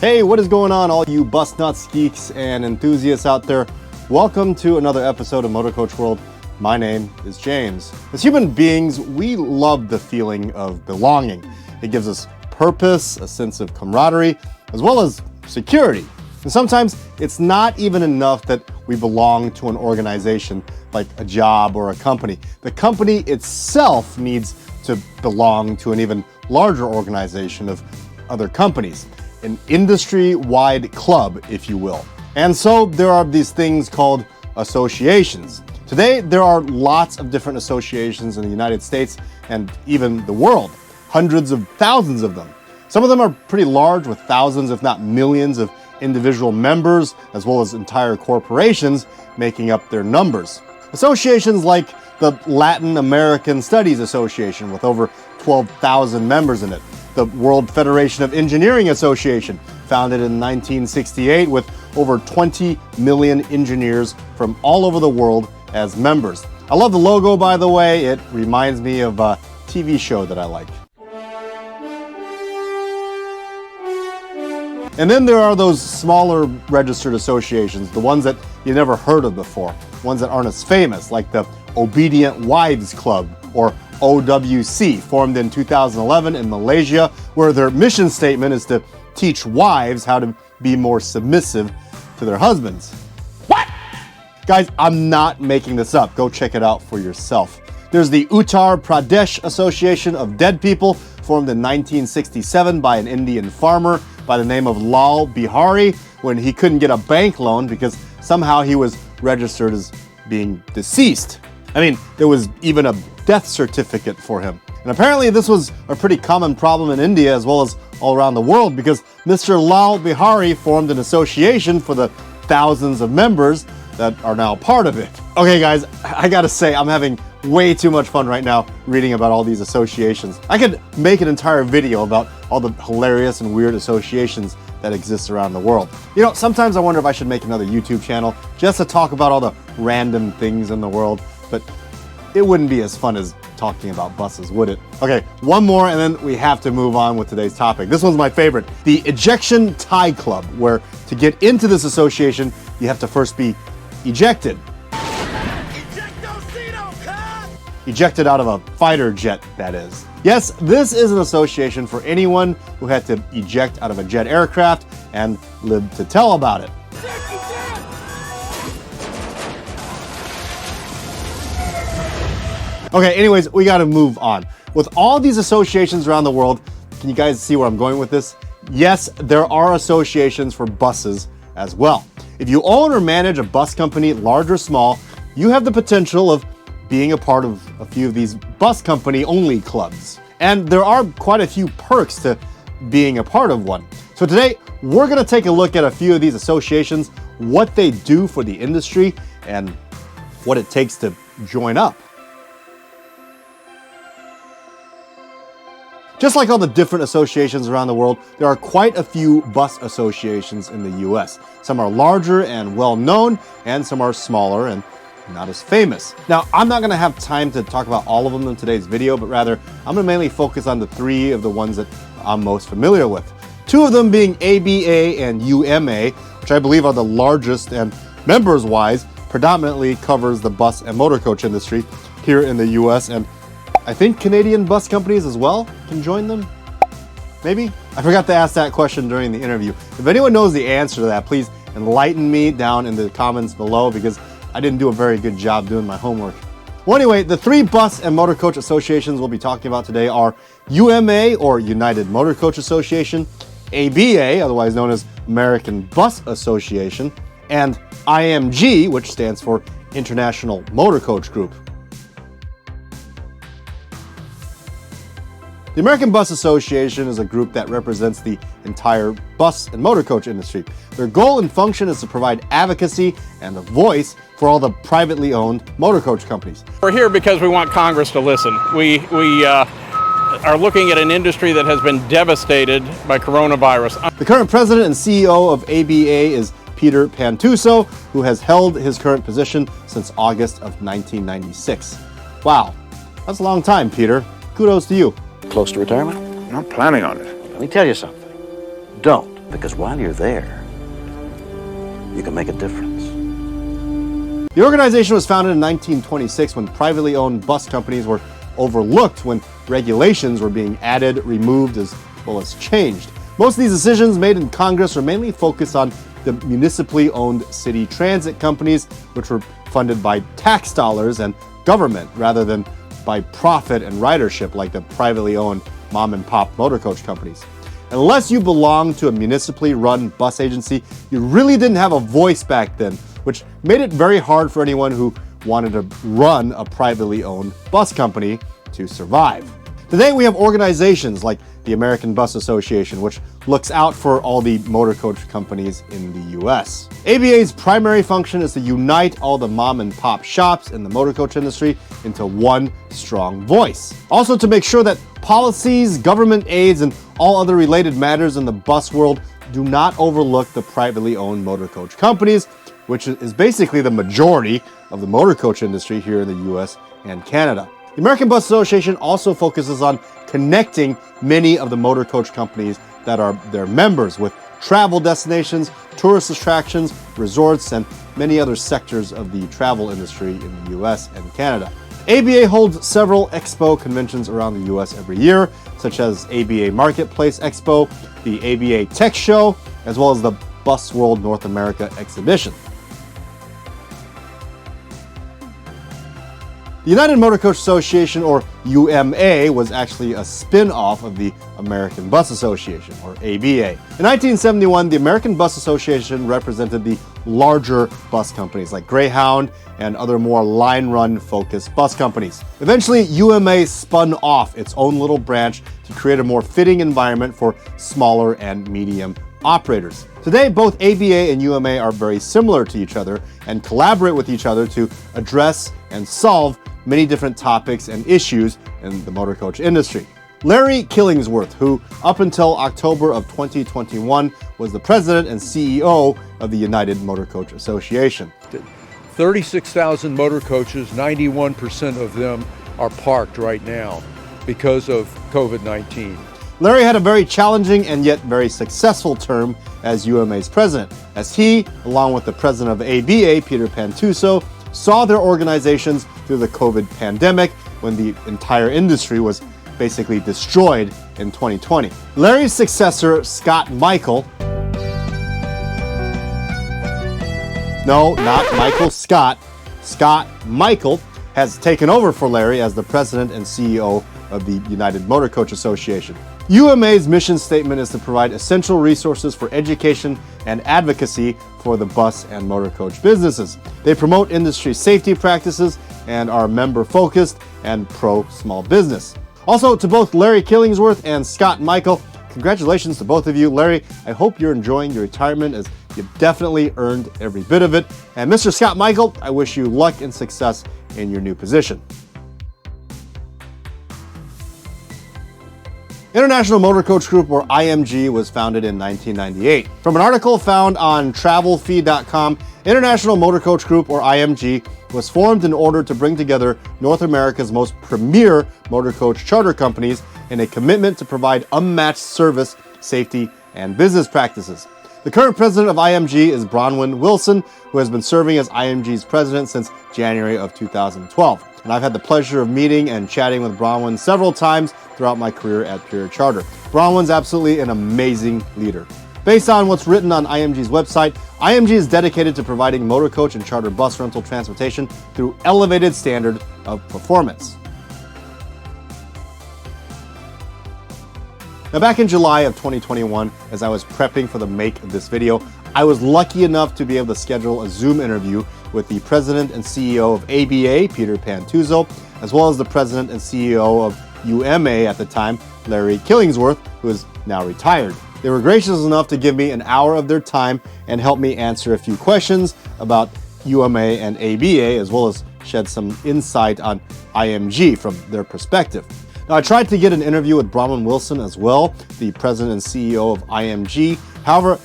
Hey, what is going on, all you bus nuts, geeks, and enthusiasts out there? Welcome to another episode of Motorcoach World. My name is James. As human beings, we love the feeling of belonging. It gives us purpose, a sense of camaraderie, as well as security. And sometimes it's not even enough that we belong to an organization like a job or a company. The company itself needs to belong to an even larger organization of other companies. An industry-wide club, if you will. And so there are these things called associations. Today, there are lots of different associations in the United States and even the world. Hundreds of thousands of them. Some of them are pretty large, with thousands, if not millions, of individual members, as well as entire corporations making up their numbers. Associations like the Latin American Studies Association, with over 12,000 members in it. The World Federation of Engineering Association, founded in 1968 with over 20 million engineers from all over the world as members. I love the logo, by the way. It reminds me of a TV show that I like. And then there are those smaller registered associations, the ones that you never heard of before, ones that aren't as famous, like the Obedient Wives Club, or OWC, formed in 2011 in Malaysia, where their mission statement is to teach wives how to be more submissive to their husbands. What? Guys, I'm not making this up. Go check it out for yourself. There's the Uttar Pradesh Association of Dead People, formed in 1967 by an Indian farmer by the name of Lal Bihari when he couldn't get a bank loan because somehow he was registered as being deceased. I mean, there was even a death certificate for him. And apparently this was a pretty common problem in India as well as all around the world, because Mr. Lal Bihari formed an association for the thousands of members that are now part of it. Okay guys, I gotta say, I'm having way too much fun right now reading about all these associations. I could make an entire video about all the hilarious and weird associations that exist around the world. You know, sometimes I wonder if I should make another YouTube channel just to talk about all the random things in the world, but it wouldn't be as fun as talking about buses, would it? Okay, one more and then we have to move on with today's topic. This one's my favorite, the Ejection Tie Club, where to get into this association, you have to first be ejected. Ejected out of a fighter jet, that is. Yes, this is an association for anyone who had to eject out of a jet aircraft and lived to tell about it. Okay, anyways, we gotta move on. With all these associations around the world, can you guys see where I'm going with this? Yes, there are associations for buses as well. If you own or manage a bus company, large or small, you have the potential of being a part of a few of these bus company only clubs. And there are quite a few perks to being a part of one. So today, we're gonna take a look at a few of these associations, what they do for the industry, and what it takes to join up. Just like all the different associations around the world, there are quite a few bus associations in the US. Some are larger and well-known, and some are smaller and not as famous. Now, I'm not gonna have time to talk about all of them in today's video, but rather, I'm gonna mainly focus on the three of the ones that I'm most familiar with. Two of them being ABA and UMA, which I believe are the largest and members-wise, predominantly covers the bus and motor coach industry here in the US, and I think Canadian bus companies as well can join them? Maybe? I forgot to ask that question during the interview. If anyone knows the answer to that, please enlighten me down in the comments below, because I didn't do a very good job doing my homework. Well, anyway, the three bus and motor coach associations we'll be talking about today are UMA, or United Motor Coach Association, ABA, otherwise known as American Bus Association, and IMG, which stands for International Motor Coach Group. The American Bus Association is a group that represents the entire bus and motor coach industry. Their goal and function is to provide advocacy and a voice for all the privately owned motor coach companies. We're here because we want Congress to listen. We are looking at an industry that has been devastated by coronavirus. The current president and CEO of ABA is Peter Pantuso, who has held his current position since August of 1996. Wow, that's a long time, Peter. Kudos to you. Close to retirement? I'm not planning on it. Let me tell you something. Don't. Because while you're there, you can make a difference. The organization was founded in 1926 when privately owned bus companies were overlooked when regulations were being added, removed, as well as changed. Most of these decisions made in Congress were mainly focused on the municipally owned city transit companies, which were funded by tax dollars and government rather than by profit and ridership like the privately owned mom and pop motorcoach companies. Unless you belonged to a municipally run bus agency, you really didn't have a voice back then, which made it very hard for anyone who wanted to run a privately owned bus company to survive. Today we have organizations like the American Bus Association, which looks out for all the motorcoach companies in the US. ABA's primary function is to unite all the mom and pop shops in the motorcoach industry into one strong voice. Also to make sure that policies, government aids, and all other related matters in the bus world do not overlook the privately owned motorcoach companies, which is basically the majority of the motorcoach industry here in the US and Canada. The American Bus Association also focuses on connecting many of the motorcoach companies that are their members with travel destinations, tourist attractions, resorts, and many other sectors of the travel industry in the US and Canada. ABA holds several Expo conventions around the US every year, such as ABA Marketplace Expo, the ABA Tech Show, as well as the Bus World North America Exhibition. The United Motorcoach Association, or UMA, was actually a spin-off of the American Bus Association, or ABA. In 1971, the American Bus Association represented the larger bus companies like Greyhound and other more line-run focused bus companies. Eventually, UMA spun off its own little branch to create a more fitting environment for smaller and medium operators. Today, both ABA and UMA are very similar to each other and collaborate with each other to address and solve many different topics and issues in the motorcoach industry. Larry Killingsworth, who up until October of 2021 was the president and CEO of the United Motorcoach Association. 36,000 motor coaches, 91% of them are parked right now because of COVID-19. Larry had a very challenging and yet very successful term as UMA's president, as he, along with the president of ABA, Peter Pantuso, saw their organizations through the COVID pandemic when the entire industry was basically destroyed in 2020. Larry's successor, Scott Michael, no, not Michael Scott, Scott Michael, has taken over for Larry as the president and CEO of the United Motorcoach Association. UMA's mission statement is to provide essential resources for education and advocacy for the bus and motorcoach businesses. They promote industry safety practices and are member-focused and pro-small business. Also, to both Larry Killingsworth and Scott Michael, congratulations to both of you. Larry, I hope you're enjoying your retirement, as you've definitely earned every bit of it. And Mr. Scott Michael, I wish you luck and success in your new position. International Motorcoach Group, or IMG, was founded in 1998. From an article found on travelfeed.com, International Motorcoach Group, or IMG, was formed in order to bring together North America's most premier motorcoach charter companies in a commitment to provide unmatched service, safety, and business practices. The current president of IMG is Bronwyn Wilson, who has been serving as IMG's president since January of 2012. And I've had the pleasure of meeting and chatting with Bronwyn several times throughout my career at Pure Charter. Bronwyn's absolutely an amazing leader. Based on what's written on IMG's website, IMG is dedicated to providing motorcoach and charter bus rental transportation through elevated standard of performance. Now, back in July of 2021, as I was prepping for the make of this video, I was lucky enough to be able to schedule a Zoom interview with the president and CEO of ABA, Peter Pantuso, as well as the president and CEO of UMA at the time, Larry Killingsworth, who is now retired. They were gracious enough to give me an hour of their time and help me answer a few questions about UMA and ABA, as well as shed some insight on IMG from their perspective. Now, I tried to get an interview with Bronwyn Wilson as well, the president and CEO of IMG. However,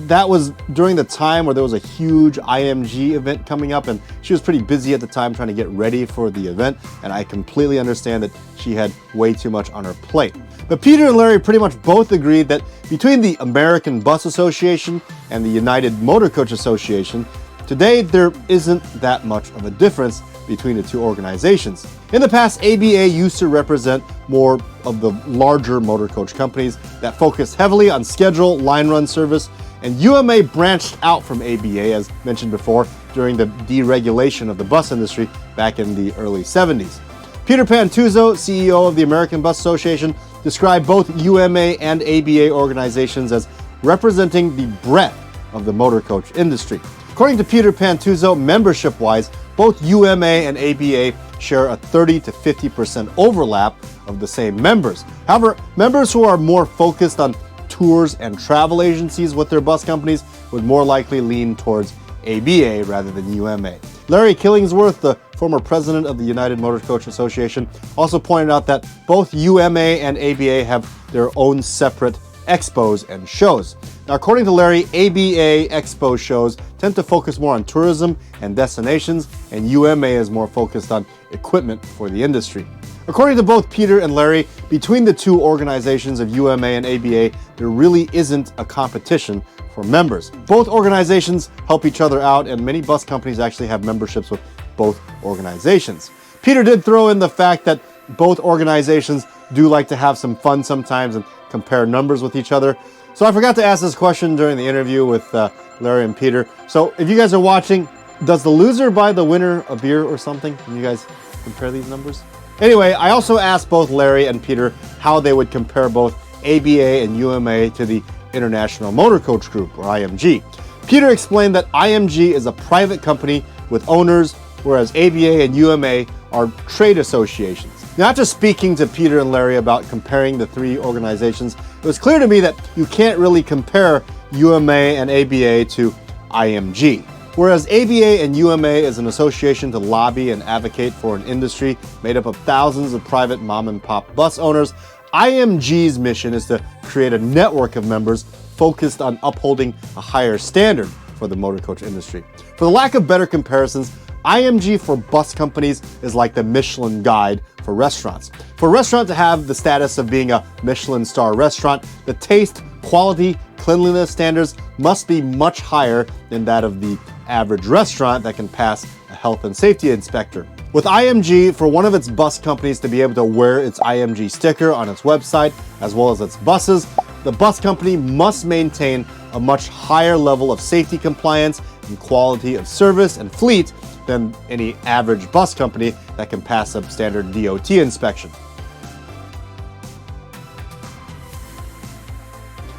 that was during the time where there was a huge IMG event coming up, and she was pretty busy at the time trying to get ready for the event, and I completely understand that she had way too much on her plate. But Peter and Larry pretty much both agreed that between the American Bus Association and the United Motorcoach Association, today there isn't that much of a difference between the two organizations. In the past, ABA used to represent more of the larger motor coach companies that focused heavily on schedule, line run service, and UMA branched out from ABA, as mentioned before, during the deregulation of the bus industry back in the early 70s. Peter Pantuzzo, CEO of the American Bus Association, described both UMA and ABA organizations as representing the breadth of the motor coach industry. According to Peter Pantuzzo, membership-wise, both UMA and ABA share a 30 to 50% overlap of the same members. However, members who are more focused on tours and travel agencies with their bus companies would more likely lean towards ABA rather than UMA. Larry Killingsworth, the former president of the United Motorcoach Association, also pointed out that both UMA and ABA have their own separate expos and shows. Now, according to Larry, ABA expo shows tend to focus more on tourism and destinations, and UMA is more focused on equipment for the industry. According to both Peter and Larry, between the two organizations of UMA and ABA, there really isn't a competition for members. Both organizations help each other out, and many bus companies actually have memberships with both organizations. Peter did throw in the fact that both organizations do like to have some fun sometimes and compare numbers with each other. So I forgot to ask this question during the interview with Larry and Peter. So if you guys are watching, does the loser buy the winner a beer or something? Can you guys compare these numbers? Anyway, I also asked both Larry and Peter how they would compare both ABA and UMA to the International Motor Coach Group, or IMG. Peter explained that IMG is a private company with owners, whereas ABA and UMA are trade associations. Now, after speaking to Peter and Larry about comparing the three organizations, it was clear to me that you can't really compare UMA and ABA to IMG. Whereas ABA and UMA is an association to lobby and advocate for an industry made up of thousands of private mom-and-pop bus owners, IMG's mission is to create a network of members focused on upholding a higher standard for the motor coach industry. For the lack of better comparisons, IMG for bus companies is like the Michelin guide for restaurants. For a restaurant to have the status of being a Michelin star restaurant, the taste, quality, cleanliness standards must be much higher than that of the average restaurant that can pass a health and safety inspector. With IMG, for one of its bus companies to be able to wear its IMG sticker on its website, as well as its buses, the bus company must maintain a much higher level of safety compliance and quality of service and fleet than any average bus company that can pass a standard DOT inspection.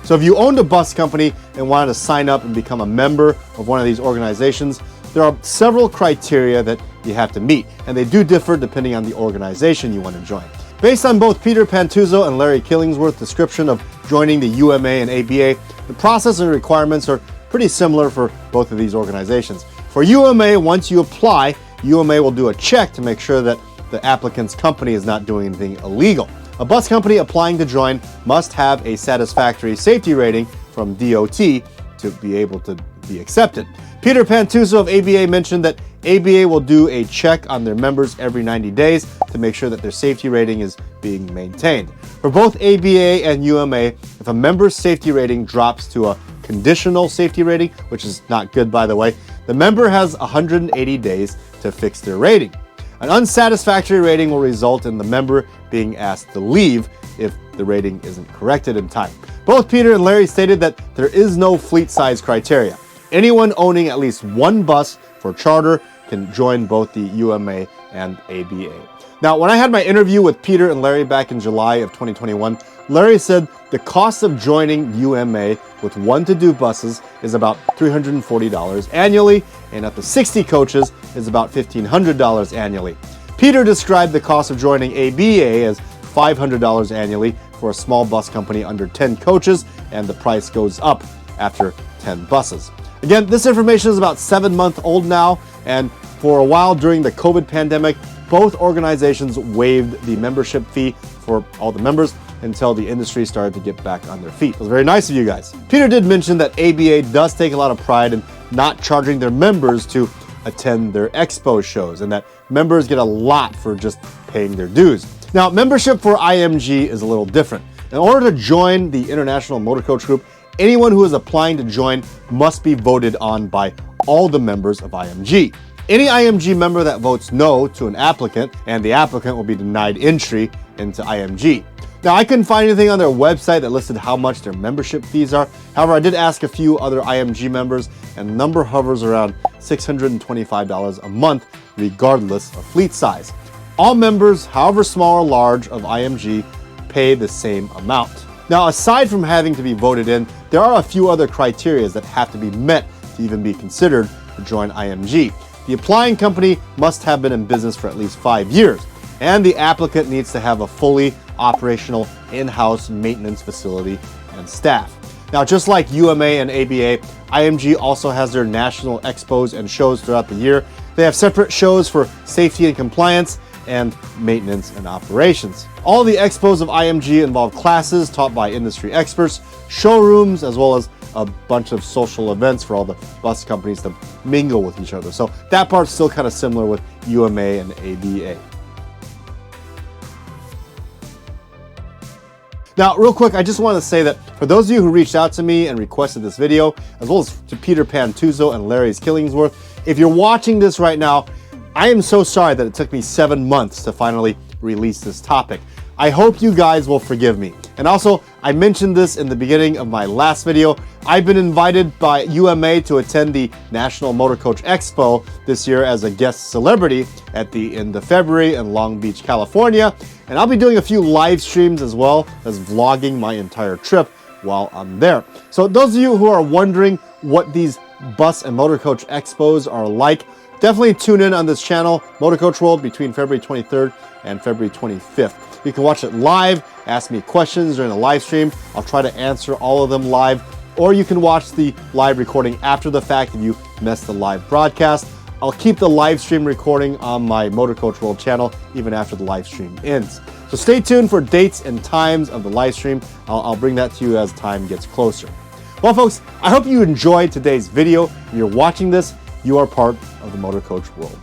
So if you owned a bus company and wanted to sign up and become a member of one of these organizations, there are several criteria that you have to meet, and they do differ depending on the organization you want to join. Based on both Peter Pantuzzo and Larry Killingsworth's description of joining the UMA and ABA, the process and requirements are pretty similar for both of these organizations. For UMA, once you apply, UMA will do a check to make sure that the applicant's company is not doing anything illegal. A bus company applying to join must have a satisfactory safety rating from DOT to be able to be accepted. Peter Pantuzzo of ABA mentioned that ABA will do a check on their members every 90 days to make sure that their safety rating is being maintained. For both ABA and UMA, if a member's safety rating drops to a conditional safety rating, which is not good by the way, the member has 180 days to fix their rating. An unsatisfactory rating will result in the member being asked to leave if the rating isn't corrected in time. Both Peter and Larry stated that there is no fleet size criteria. Anyone owning at least one bus for charter can join both the UMA and ABA. Now, when I had my interview with Peter and Larry back in July of 2021, Larry said the cost of joining UMA with 1 to 2 buses is about $340 annually, and up to 60 coaches is about $1,500 annually. Peter described the cost of joining ABA as $500 annually for a small bus company under 10 coaches, and the price goes up after 10 buses. Again, this information is about 7 months old now, and for a while during the COVID pandemic, both organizations waived the membership fee for all the members until the industry started to get back on their feet. It was very nice of you guys. Peter did mention that ABA does take a lot of pride in not charging their members to attend their Expo shows, and that members get a lot for just paying their dues. Now, membership for IMG is a little different. In order to join the International Motorcoach Group, anyone who is applying to join must be voted on by all the members of IMG. Any IMG member that votes no to an applicant, and the applicant will be denied entry into IMG. Now, I couldn't find anything on their website that listed how much their membership fees are. However, I did ask a few other IMG members, and the number hovers around $625 a month, regardless of fleet size. All members, however small or large, of IMG pay the same amount. Now, aside from having to be voted in, there are a few other criteria that have to be met to even be considered to join IMG. The applying company must have been in business for at least 5 years, and the applicant needs to have a fully operational in-house maintenance facility and staff. Now, just like UMA and ABA, IMG also has their national expos and shows throughout the year. They have separate shows for safety and compliance and maintenance and operations. All the expos of IMG involve classes taught by industry experts, showrooms, as well as a bunch of social events for all the bus companies to mingle with each other. So that part's still kind of similar with UMA and ABA. Now, real quick, I just want to say that for those of you who reached out to me and requested this video, as well as to Peter Pantuzo and Larry's Killingsworth, if you're watching this right now, I am so sorry that it took me 7 months to finally release this topic. I hope you guys will forgive me. And also, I mentioned this in the beginning of my last video. I've been invited by UMA to attend the National Motorcoach Expo this year as a guest celebrity at the end of February in Long Beach, California. And I'll be doing a few live streams as well as vlogging my entire trip while I'm there. So those of you who are wondering what these bus and motorcoach expos are like, definitely tune in on this channel, Motorcoach World, between February 23rd and February 25th. You can watch it live, ask me questions during the live stream. I'll try to answer all of them live, or you can watch the live recording after the fact if you missed the live broadcast. I'll keep the live stream recording on my Motorcoach World channel even after the live stream ends. So stay tuned for dates and times of the live stream. I'll bring that to you as time gets closer. Well, folks, I hope you enjoyed today's video. If you're watching this, you are part of the Motorcoach World.